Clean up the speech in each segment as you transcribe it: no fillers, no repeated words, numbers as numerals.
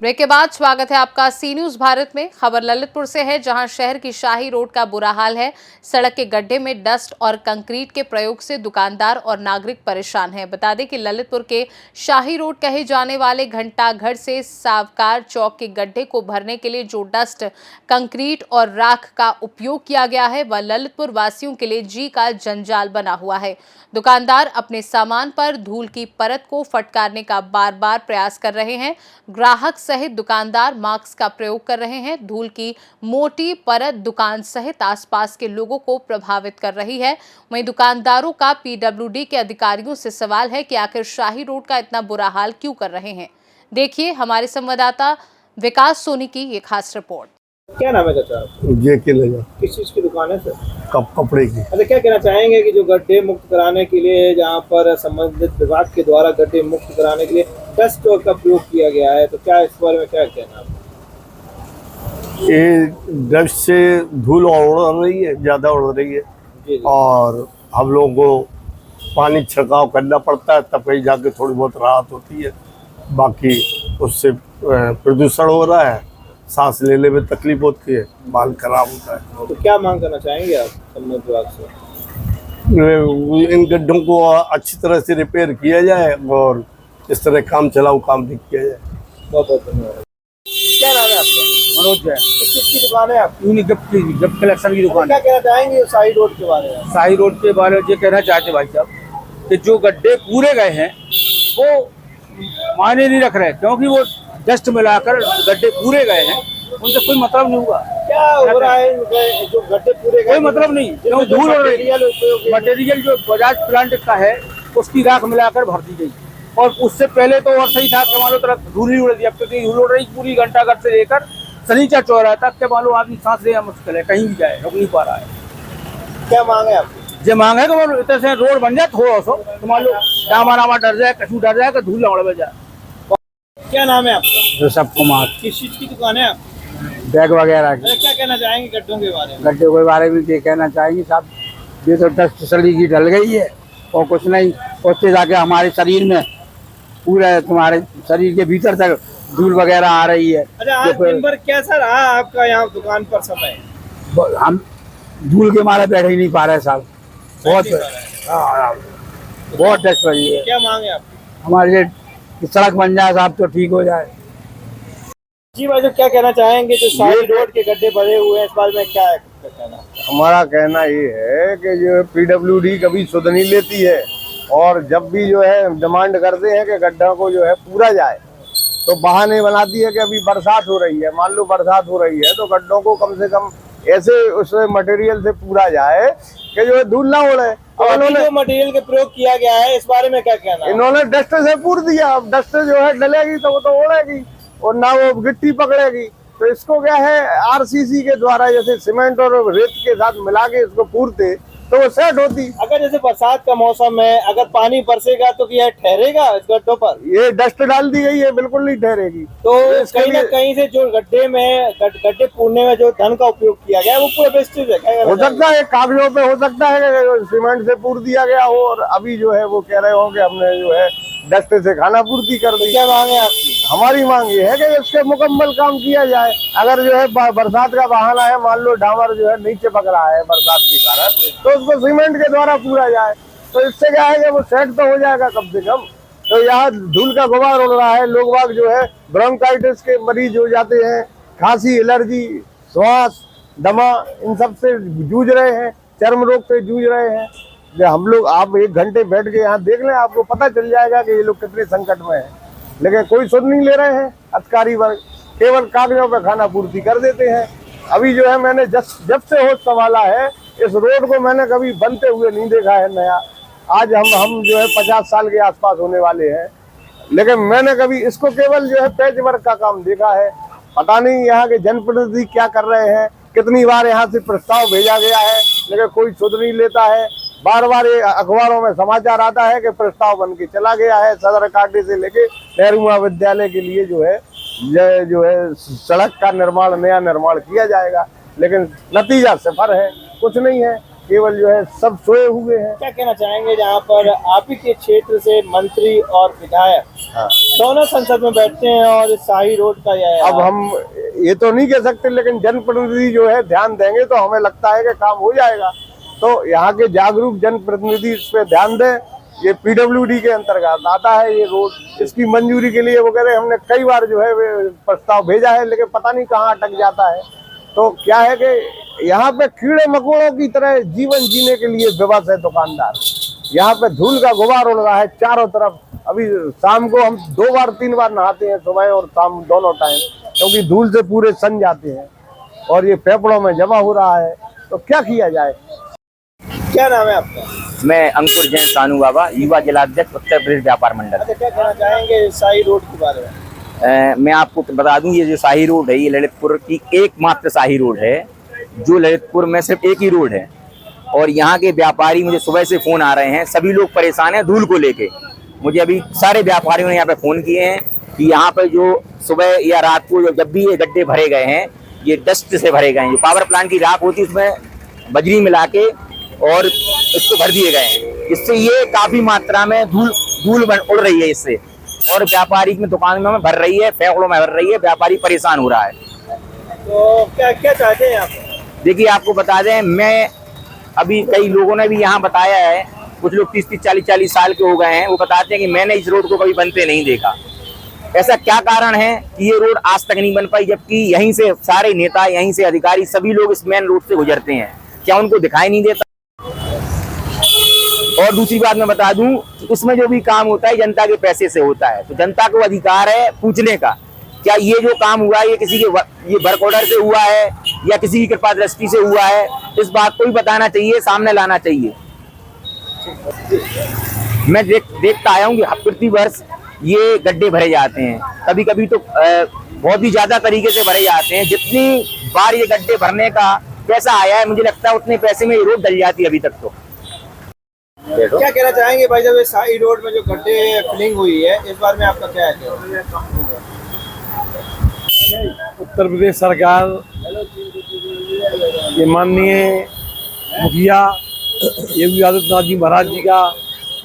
Break के बाद स्वागत है आपका सी न्यूज भारत में। खबर ललितपुर से है, जहां शहर की शाही रोड का बुरा हाल है। सड़क के गड्ढे में डस्ट और कंक्रीट के प्रयोग से दुकानदार और नागरिक परेशान हैं। बता दें कि ललितपुर के शाही रोड कहे जाने वाले घंटाघर से सावकार चौक के गड्ढे को भरने के लिए जो डस्ट, कंक्रीट और राख का उपयोग किया गया है, वह ललितपुर वासियों के लिए जी का जंजाल बना हुआ है। दुकानदार अपने सामान पर धूल की परत को फटकारने का बार बार प्रयास कर रहे हैं। ग्राहक सहित दुकानदार मास्क का प्रयोग कर रहे हैं। धूल की मोटी परत दुकान सहित आसपास के लोगों को प्रभावित कर रही है। वहीं दुकानदारों का पीडब्ल्यूडी के अधिकारियों से सवाल है कि आखिर शाही रोड का इतना बुरा हाल क्यों कर रहे हैं। देखिए हमारे संवाददाता विकास सोनी की ये खास रिपोर्ट। क्या नाम है चाचा? ये के लगा किस चीज की दुकान है सर? कपड़े की। अच्छा, क्या कहना चाहेंगे कि जो गड्ढे मुक्त कराने के लिए जहाँ पर संबंधित विभाग के द्वारा गड्ढे मुक्त कराने के लिए डस्ट का प्रयोग किया गया है, तो क्या इस बारे में क्या कहना है? ये डस्ट से धूल उड़ रही है, ज्यादा उड़ रही है जी। और हम लोगों को पानी छिड़काव करना पड़ता है, तब कहीं जाके थोड़ी बहुत राहत होती है। बाकी उससे प्रदूषण हो रहा है, सांस लेने में तकलीफ होती है, माल खराब होता है। तो क्या मांग करना चाहेंगे आप संबंधित विभाग से? इन गड्ढों को अच्छी तरह से रिपेयर किया जाए और इस तरह काम चलाऊ काम भी किया जाए। बहुत बहुत धन्यवाद। क्या नाम है आपका? मनोज जैन। किस चीज की दुकान है आपकी? गिफ्ट कलेक्शन की दुकान क्या है। कहना चाहेंगे शाही रोड के बारे में? शाही रोड के बारे में ये कहना चाहते भाई साहब कि जो गड्ढे पूरे गए हैं वो मायने नहीं रख रहे, क्योंकि वो डस्ट मिलाकर गड्ढे पूरे गए हैं, उनसे कोई मतलब नहीं हुआ। क्या हो रहा है जो गड्ढे पूरे कोई मतलब नहीं, क्योंकि धूल हो रही है। मटेरियल जो बजाज प्लांट का है उसकी राख मिलाकर भर दी गई, और उससे पहले तो और सही था कि मान लो तरह धूल ही उड़ रही, अब तो धूल उड़ रही पूरी घंटाघर से लेकर सनीचा चौराहा तक के मान लो आदमी सांस लेना मुश्किल है, कहीं भी जाए रुक नहीं पा रहा है। क्या मांग है आपकी? जो मांग है कि इतने से रोड बन जाए थोड़ा सा, तो मान लो डामा डर जाए, कछू डर जाए, धूल ना उड़ जाए। क्या नाम है आपका? ऋषभ कुमार। किस चीज की दुकान है आपकी? बैग वगैरह की। क्या कहना चाहेंगे गड्ढों के बारे में? गड्ढे के बारे में ये कहना चाहेंगे साहब, ये तो डस्ट सड़ी की डल गई है और कुछ नहीं, उससे जाके हमारे शरीर में पूरे तुम्हारे शरीर के भीतर तक धूल वगैरह आ रही है। अच्छा, आज दिन भर कैसा रहा आपका यहाँ दुकान पर समय? हम धूल के मारे बैठ ही नहीं पा रहे साहब, बहुत बहुत डस्ट लगी है। क्या मांग है आपकी? हमारे लिए सड़क बन जाए साहब तो ठीक हो जाए। जी भाई, तो क्या कहना चाहेंगे जो शाही रोड के गड्ढे भरे हुए हैं, इस बारे में क्या कहना? हमारा कहना ये है कि जो पीडब्ल्यूडी कभी सुध नहीं लेती है, और जब भी जो है डिमांड करते हैं कि गड्ढा को जो है पूरा जाए, तो बहाने बनाती है कि अभी बरसात हो रही है। मान लो बरसात हो रही है तो गड्ढों को कम से कम ऐसे उस मटेरियल से पूरा जाए कि जो है धूल ना उड़े। जो मटेरियल के प्रयोग किया गया है, इस बारे में क्या कहना? इन्होंने डस्ट से पूर दिया, अब डस्ट जो है डलेगी तो वो तो उड़ेगी और ना वो गिट्टी पकड़ेगी। तो इसको क्या है, आरसीसी के द्वारा जैसे सीमेंट और रेत के साथ मिला के इसको पूरते तो वो सेट होती। अगर जैसे बरसात का मौसम है, अगर पानी बरसेगा तो क्या ठहरेगा इस गड्ढों पर? ये डस्ट डाल दी गई है, बिल्कुल नहीं ठहरेगी। तो कहीं ना कहीं से जो गड्ढे पूरने में जो धन का उपयोग किया गया है वो पूरा वेस्टेज है। हो सकता है कागजों पे हो सकता है कि सीमेंट से पूर दिया गया हो, और अभी जो है वो कह रहे हो कि हमने जो है डस्ट से खाना पूर्ति कर दी। क्या मांग है आपकी? हमारी मांग ये है कि इसके मुकम्मल काम किया जाए। अगर जो है बरसात का बहाना है, मान लो डामर जो है नीचे पक रहा है बरसात के कारण, तो उसको सीमेंट के द्वारा पूरा जाए, तो इससे क्या है कि वो सेट तो हो जाएगा कम से कम। तो यहाँ धूल का गुबार उड़ रहा है, लोग बाग जो है ब्रोंकाइटिस के मरीज हो जाते हैं, खांसी, एलर्जी, श्वास, दमा, इन सब से जूझ रहे हैं, चर्म रोग से जूझ रहे हैं। हम लोग, आप 1 घंटे बैठ के यहाँ देख लें, आपको पता चल जाएगा कि ये लोग कितने संकट में हैं। लेकिन कोई सुध नहीं ले रहे हैं अधिकारी वर्ग, केवल कागजों पे खाना पूर्ति कर देते हैं। अभी जो है मैंने जब से होश संभाला है, इस रोड को मैंने कभी बनते हुए नहीं देखा है नया। आज हम जो है 50 साल के आसपास होने वाले हैं, लेकिन मैंने कभी इसको केवल जो है पैच वर्क का काम देखा है। पता नहीं यहाँ के जनप्रतिनिधि क्या कर रहे हैं, कितनी बार यहाँ से प्रस्ताव भेजा गया है, लेकिन कोई सुध नहीं लेता है। बार बार अखबारों में समाचार आता है कि प्रस्ताव बन के चला गया है, सदर काटे से लेके नेहरू महाविद्यालय के लिए जो है सड़क का निर्माण, नया निर्माण किया जाएगा, लेकिन नतीजा सिफर है, कुछ नहीं है। केवल जो है सब सोए हुए हैं। क्या कहना चाहेंगे जहाँ पर आप ही के क्षेत्र से मंत्री और विधायक दोनों संसद में बैठते हैं और शाही रोड का यह अब हम ये तो नहीं कह सकते, लेकिन जनप्रतिनिधि जो है ध्यान देंगे तो हमें लगता है कि काम हो जाएगा। तो यहाँ के जागरूक जनप्रतिनिधि इस पे ध्यान दें। ये पीडब्ल्यूडी के अंतर्गत आता है ये रोड, इसकी मंजूरी के लिए वो कह रहे हमने कई बार जो है प्रस्ताव भेजा है, लेकिन पता नहीं कहाँ अटक जाता है। तो क्या है कि यहाँ पे कीड़े मकोड़ों की तरह जीवन जीने के लिए विवश है दुकानदार। यहाँ पे धूल का गुबार उड़ रहा है चारों तरफ। अभी शाम को हम 2 बार 3 बार नहाते हैं, सुबह और शाम दोनों टाइम, क्योंकि धूल से पूरे सन जाते हैं और ये फेफड़ों में जमा हो रहा है। तो क्या किया जाए? क्या नाम है आपका? मैं अंकुर जैन सानू बाबा, युवा जिलाध्यक्ष उत्तर प्रदेश व्यापार मंडल। अच्छा, क्या कहना चाहेंगे शाही रोड के बारे में? मैं आपको बता दूं, ये जो शाही रोड है ये ललितपुर की एकमात्र शाही रोड है, जो ललितपुर में सिर्फ एक ही रोड है। और यहाँ के व्यापारी, मुझे सुबह से फोन आ रहे हैं, सभी लोग परेशान हैं धूल को लेके। मुझे अभी सारे व्यापारियों ने यहाँ पे फोन किए हैं कि यहाँ पे जो सुबह या रात को जब भी ये गड्ढे भरे गए हैं, ये डस्ट से भरे गए हैं। जो पावर प्लांट की राख होती है उसमें बजरी मिला के और इसको भर दिए गए हैं। इससे ये काफी मात्रा में धूल उड़ रही है इससे, और व्यापारी की दुकानों में भर रही है, फेफड़ों में भर रही है। व्यापारी परेशान हो रहा है। तो क्या क्या चाहते हैं आप? देखिए, आपको बता दें, मैं अभी कई लोगों ने भी यहाँ बताया है, कुछ लोग 30-40 साल के हो गए हैं, वो बताते हैं कि मैंने इस रोड को कभी बनते नहीं देखा। ऐसा क्या कारण है कि ये रोड आज तक नहीं बन पाई, जबकि यहीं से सारे नेता, यहीं से अधिकारी, सभी लोग इस मेन रोड से गुजरते हैं? क्या उनको दिखाई नहीं देता? और दूसरी बात मैं बता दूं, इसमें जो भी काम होता है जनता के पैसे से होता है, तो जनता को अधिकार है पूछने का, क्या ये जो काम हुआ है ये किसी के ये वर्क ऑर्डर से हुआ है या किसी की कृपा दृष्टि से हुआ है? इस बात को भी बताना चाहिए, सामने लाना चाहिए। मैं देखता आया हूँ कि प्रति वर्ष ये गड्ढे भरे जाते हैं, कभी कभी तो बहुत ही ज्यादा तरीके से भरे जाते हैं। जितनी बार ये गड्ढे भरने का पैसा आया है, मुझे लगता है उतने पैसे में ये रोड डल जाती है अभी तक। तो क्या कहना चाहेंगे भाई साहब, शाही रोड में जो गड्ढे फिलिंग हुई है, इस बार में आपका क्या है? उत्तर प्रदेश सरकार के माननीय मुखिया योगी आदित्यनाथ जी महाराज जी का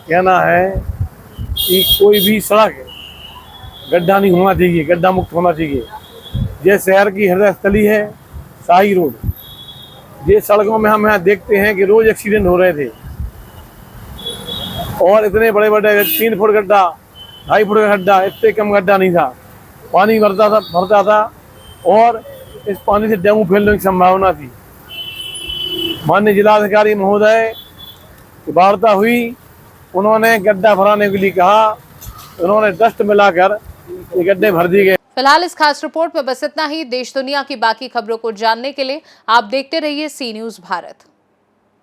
कहना है कि कोई भी सड़क गड्ढा नहीं होना चाहिए, गड्ढा मुक्त होना चाहिए। ये शहर की हृदय स्थली है शाही रोड। ये सड़कों में हम यहाँ देखते हैं कि रोज एक्सीडेंट हो रहे थे, और इतने बड़े बड़े 3 फुट गड्ढा, 2.5 फुट का गड्ढा, इससे कम गड्ढा नहीं था। पानी भरता था और इस पानी से डेंगू फैलने की संभावना थी। माननीय जिलाधिकारी महोदय की वार्ता हुई, उन्होंने गड्ढा भराने के लिए कहा, उन्होंने डस्ट मिलाकर ये गड्ढे भर दिए गए। फिलहाल इस खास रिपोर्ट में बस इतना ही। देश दुनिया की बाकी खबरों को जानने के लिए आप देखते रहिए सी न्यूज़ भारत।